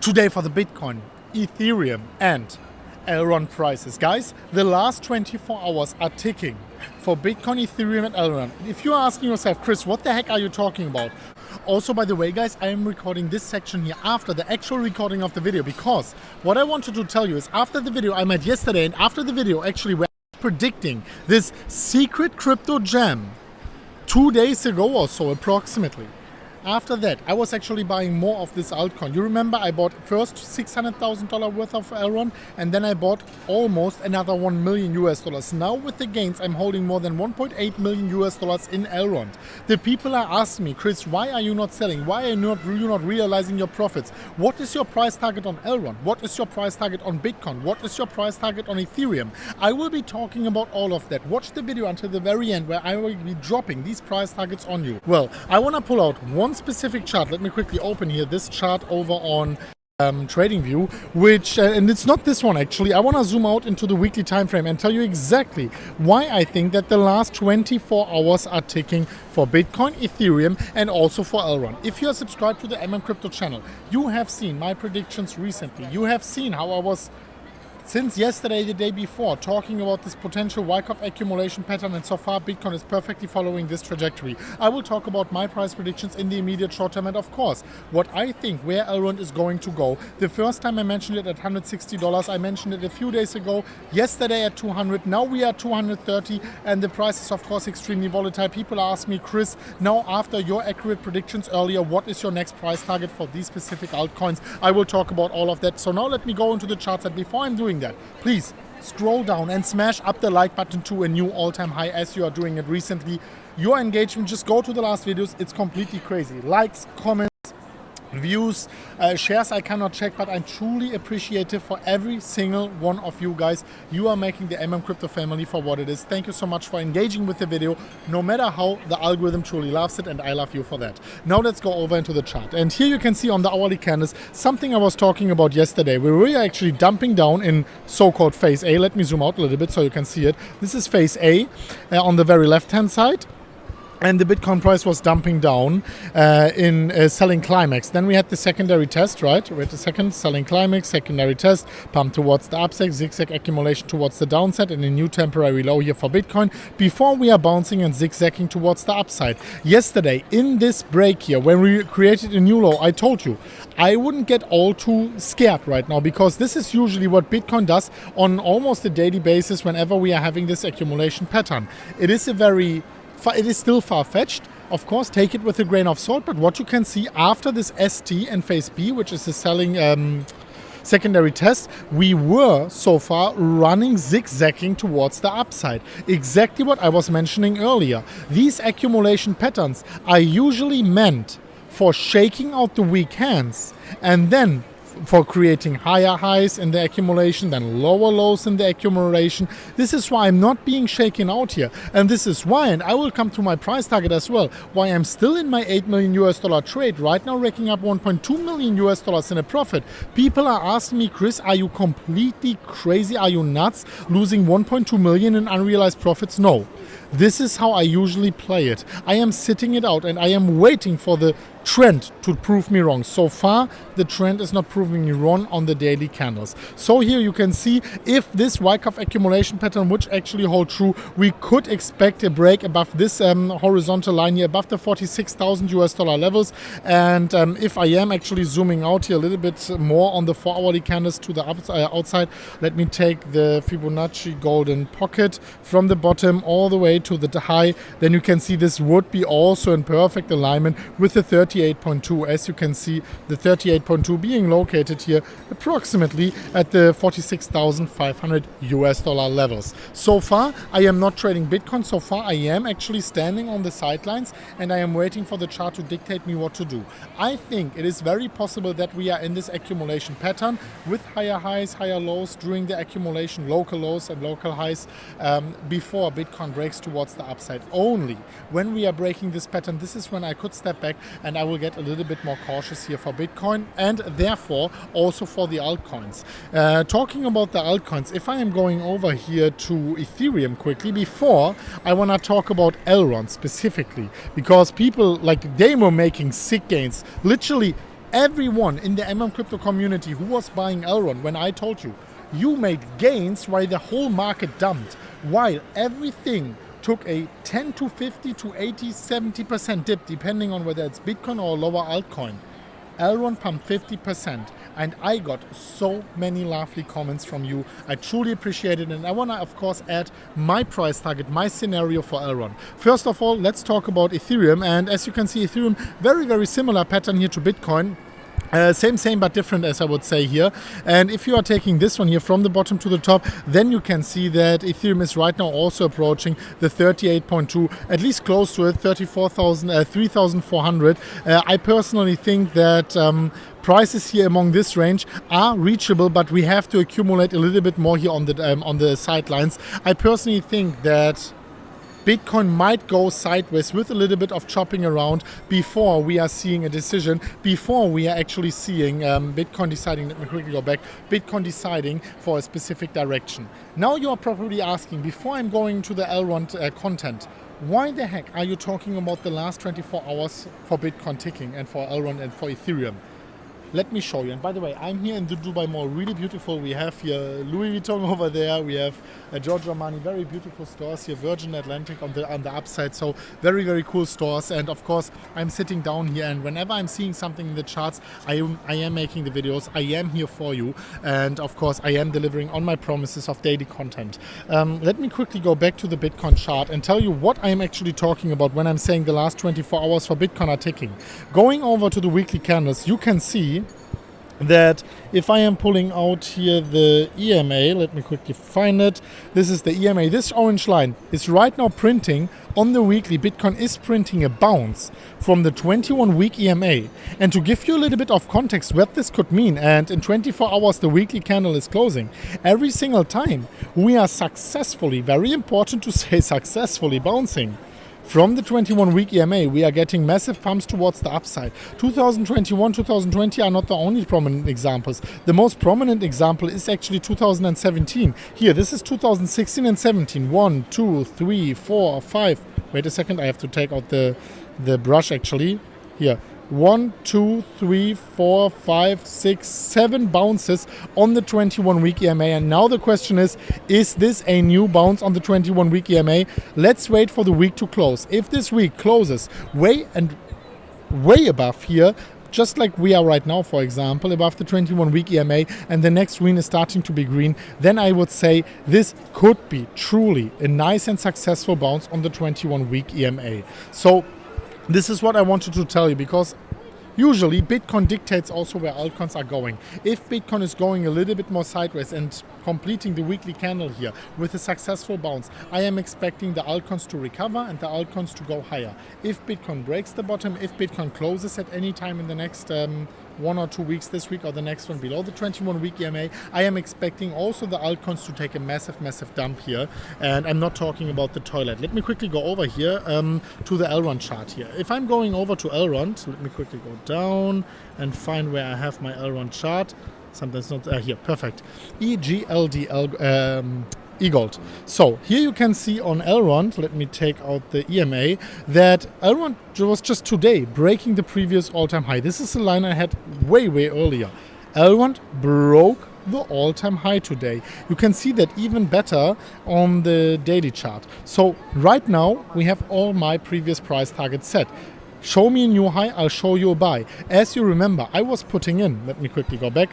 today for the Bitcoin, Ethereum and Elrond prices. Guys, the last 24 hours are ticking for Bitcoin, Ethereum and Elrond. If you're asking yourself, Chris, what the heck are you talking about? Also, by the way, guys, I am recording this section here after the actual recording of the video, because what I wanted to tell you is after the video I made yesterday, and after the video actually we're predicting this secret crypto jam 2 days ago or so approximately. After that, I was actually buying more of this altcoin. You remember I bought first $600,000 worth of Elrond, and then I bought almost another $1 million. Now with the gains, I'm holding more than $1.8 million in Elrond. The people are asking me, Chris, why are you not selling? Why are you not realizing your profits? What is your price target on Elrond? What is your price target on Bitcoin? What is your price target on Ethereum? I will be talking about all of that. Watch the video until the very end, where I will be dropping these price targets on you. Well, I want to pull out one specific chart. Let me quickly open here this chart over on TradingView, which and it's not this one actually. I want to zoom out into the weekly time frame and tell you exactly why I think that the last 24 hours are ticking for Bitcoin, Ethereum and also for Elrond. If you are subscribed to the MMCrypto channel, you have seen my predictions recently. You have seen how I was since yesterday, the day before, talking about this potential Wyckoff accumulation pattern, and so far Bitcoin is perfectly following this trajectory. I will talk about my price predictions in the immediate short term and of course what I think where Elrond is going to go. The first time I mentioned it at $160, I mentioned it a few days ago, yesterday at 200, now we are at 230, and the price is of course extremely volatile. People ask me, Chris, now after your accurate predictions earlier, what is your next price target for these specific altcoins? I will talk about all of that. So now let me go into the charts, and before I'm doing that, please scroll down and smash up the like button to a new all-time high as you are doing it recently. Your engagement, just go to the last videos, it's completely crazy. Likes, comments, views, shares I cannot check, but I'm truly appreciative for every single one of you guys. You are making the MMCrypto family for what it is. Thank you so much for engaging with the video, no matter how the algorithm truly loves it, and I love you for that. Now let's go over into the chart, and here you can see on the hourly candles something I was talking about yesterday. We were actually dumping down in so-called phase A. Let me zoom out a little bit so you can see it. This is phase A on the very left hand side. And the Bitcoin price was dumping down in selling climax. Then we had the secondary test, right? Wait a second, selling climax, secondary test, pump towards the upside, zigzag accumulation towards the downside, and a new temporary low here for Bitcoin before we are bouncing and zigzagging towards the upside. Yesterday, in this break here, when we created a new low, I told you, I wouldn't get all too scared right now, because this is usually what Bitcoin does on almost a daily basis whenever we are having this accumulation pattern. It is still far-fetched. Of course, take it with a grain of salt, but what you can see after this ST and phase B, which is the selling secondary test, we were so far running zigzagging towards the upside. Exactly what I was mentioning earlier. These accumulation patterns are usually meant for shaking out the weak hands and then for creating higher highs in the accumulation, then lower lows in the accumulation. This is why I'm not being shaken out here. And this is why, and I will come to my price target as well, why I'm still in my $8 million trade, right now racking up $1.2 million in a profit. People are asking me, Chris, are you completely crazy? Are you nuts? Losing $1.2 million in unrealized profits? No. This is how I usually play it. I am sitting it out and I am waiting for the trend to prove me wrong. So far, the trend is not proving me wrong on the daily candles. So here you can see if this Wyckoff accumulation pattern would actually hold true, we could expect a break above this horizontal line here, above the $46,000 levels. And if I am actually zooming out here a little bit more on the 4-hourly candles to the outside, let me take the Fibonacci golden pocket from the bottom all the way to the high. Then you can see this would be also in perfect alignment with the 38.2. As you can see, the 38.2 being located here approximately at the $46,500 levels. So far, I am not trading Bitcoin. So far, I am actually standing on the sidelines and I am waiting for the chart to dictate me what to do. I think it is very possible that we are in this accumulation pattern with higher highs, higher lows during the accumulation, local lows and local highs before Bitcoin breaks towards the upside. Only when we are breaking this pattern, this is when I could step back and I will get a little bit more cautious here for Bitcoin and therefore also for the altcoins. Talking about the altcoins, if I am going over here to Ethereum quickly, before I want to talk about Elrond specifically, because people, like, they were making sick gains, literally Everyone in the MMCrypto community who was buying Elrond, when I told you, you made gains while the whole market dumped, while everything took a 10 to 50 to 80, 70% dip, depending on whether it's Bitcoin or a lower altcoin. Elrond pumped 50%, and I got so many lovely comments from you. I truly appreciate it, and I want to, of course, add my price target, my scenario for Elrond. First of all, let's talk about Ethereum, and as you can see, Ethereum, very, very similar pattern here to Bitcoin. Same but different, as I would say here. And if you are taking this one here from the bottom to the top, then you can see that Ethereum is right now also approaching the 38.2, at least close to it, 3,400. I personally think that prices here among this range are reachable, but we have to accumulate a little bit more here on the sidelines. I personally think that Bitcoin might go sideways with a little bit of chopping around before we are seeing a decision, before we are actually seeing Bitcoin deciding, let me quickly go back, Bitcoin deciding for a specific direction. Now you are probably asking, before I'm going to the Elrond content, why the heck are you talking about the last 24 hours for Bitcoin ticking and for Elrond and for Ethereum? Let me show you. And by the way, I'm here in the Dubai Mall, really beautiful. We have here Louis Vuitton over there. We have Giorgio Armani, very beautiful stores here. Virgin Atlantic on the upside. So very, very cool stores. And of course, I'm sitting down here, and whenever I'm seeing something in the charts, I am making the videos. I am here for you. And of course, I am delivering on my promises of daily content. Let me quickly go back to the Bitcoin chart and tell you what I'm actually talking about when I'm saying the last 24 hours for Bitcoin are ticking. Going over to the weekly candles, you can see that if I am pulling out here the EMA, let me quickly find it. This is the EMA. This orange line is right now printing on the weekly. Bitcoin is printing a bounce from the 21-week EMA. And to give you a little bit of context what this could mean, and in 24 hours the weekly candle is closing, every single time we are successfully, very important to say, successfully bouncing from the 21-week EMA, we are getting massive pumps towards the upside. 2021, 2020 are not the only prominent examples. The most prominent example is actually 2017. Here, this is 2016 and 17. 1, 2, 3, 4, 5. Wait a second, I have to take out the brush actually. Here. 1, 2, 3, 4, 5, 6, 7 bounces on the 21-week EMA. And now the question is this a new bounce on the 21-week EMA? Let's wait for the week to close. If this week closes way above here, just like we are right now, for example, above the 21-week EMA, and the next green is starting to be green, then I would say this could be truly a nice and successful bounce on the 21-week EMA. So this is what I wanted to tell you, because usually Bitcoin dictates also where altcoins are going. If Bitcoin is going a little bit more sideways and completing the weekly candle here with a successful bounce, I am expecting the altcoins to recover and the altcoins to go higher. If Bitcoin breaks the bottom, if Bitcoin closes at any time in the next 1 or 2 weeks, this week or the next one below the 21-week EMA, I am expecting also the altcoins to take a massive dump here. And I'm not talking about the toilet. Let me quickly go over here to the Elrond chart here. If I'm going over to Elrond, let me quickly go down and find where I have my Elrond chart. Sometimes not here. Perfect. EGLD E-Gold. So here you can see on Elrond, let me take out the EMA, that Elrond was just today breaking the previous all-time high. This is a line I had way earlier. Elrond broke the all-time high today. You can see that even better on the daily chart. So right now we have all my previous price targets set. Show me a new high, I'll show you a buy. As you remember, I was putting in, let me quickly go back,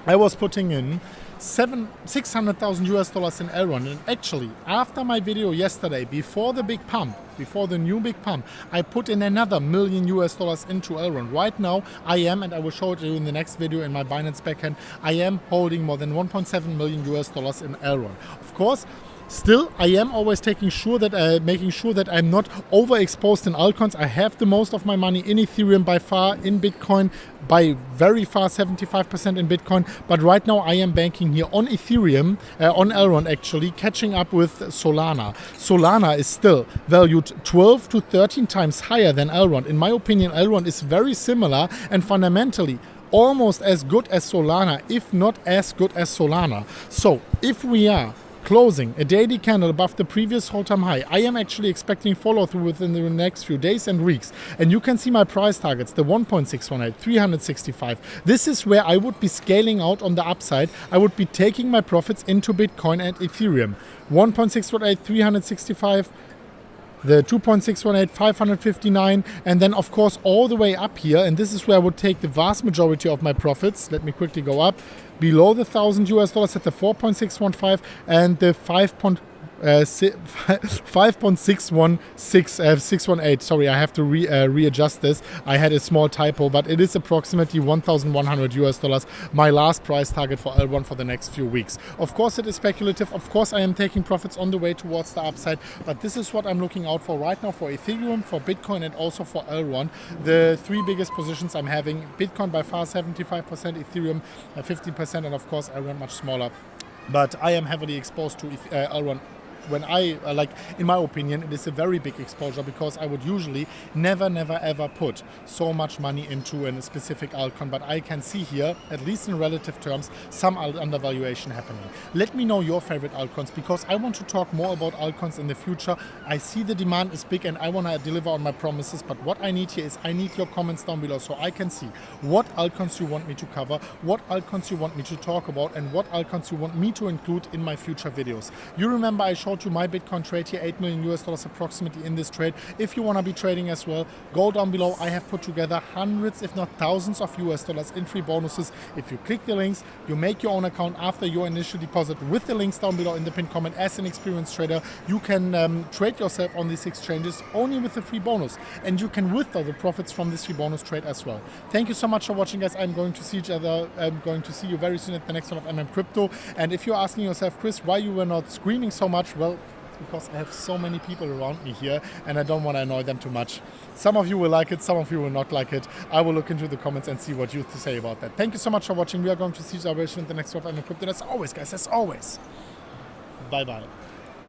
I was putting in $600,000 in Elrond, and actually after my video yesterday, before the big pump, before the new big pump, I put in another $1 million into Elrond. Right now I am, and I will show it to you in the next video in my Binance backend, I am holding more than $1.7 million in Elrond. Of course, still, I am always making sure that I'm not overexposed in altcoins. I have the most of my money in Ethereum by far, in Bitcoin by very far, 75% in Bitcoin. But right now I am banking here on Ethereum, on Elrond actually, catching up with Solana. Solana is still valued 12 to 13 times higher than Elrond. In my opinion, Elrond is very similar and fundamentally almost as good as Solana, if not as good as Solana. So if we are closing a daily candle above the previous all-time high, I am actually expecting follow-through within the next few days and weeks. And you can see my price targets, the 1.618, 365. This is where I would be scaling out on the upside. I would be taking my profits into Bitcoin and Ethereum. 1.618, 365. The 2.618, 559, and then of course all the way up here, and this is where I would take the vast majority of my profits. Let me quickly go up below the $1,000 at the 4.615 and the 5.618. Sorry, I have to readjust this. I had a small typo, but it is approximately $1,100, my last price target for Elrond for the next few weeks. Of course, it is speculative. Of course, I am taking profits on the way towards the upside, but this is what I'm looking out for right now for Ethereum, for Bitcoin, and also for Elrond. The three biggest positions I'm having: Bitcoin by far 75%, Ethereum 50%, and of course Elrond much smaller. But I am heavily exposed to Elrond. When in my opinion, it is a very big exposure, because I would usually never ever put so much money into a specific altcoin, but I can see here, at least in relative terms, some undervaluation happening. Let me know your favorite altcoins, because I want to talk more about altcoins in the future. I see the demand is big and I want to deliver on my promises, but what I need here is I need your comments down below so I can see what altcoins you want me to cover, what altcoins you want me to talk about, and what altcoins you want me to include in my future videos. You remember I showed you my Bitcoin trade here, $8 million approximately in this trade. If you want to be trading as well, go down below. I have put together hundreds, if not thousands of US dollars in free bonuses. If you click the links, you make your own account after your initial deposit with the links down below in the pinned comment. As an experienced trader, you can trade yourself on these exchanges only with the free bonus, and you can withdraw the profits from this free bonus trade as well. Thank you so much for watching, guys. I'm going to see you very soon at the next one of MMCrypto. And if you're asking yourself, Chris, why you were not screaming so much, well, because I have so many people around me here and I don't want to annoy them too much. Some of you will like it, some of you will not like it. I will look into the comments and see what you have to say about that. Thank you so much for watching. We are going to see you very soon at the next one of MMCrypto. And as always, guys, bye-bye.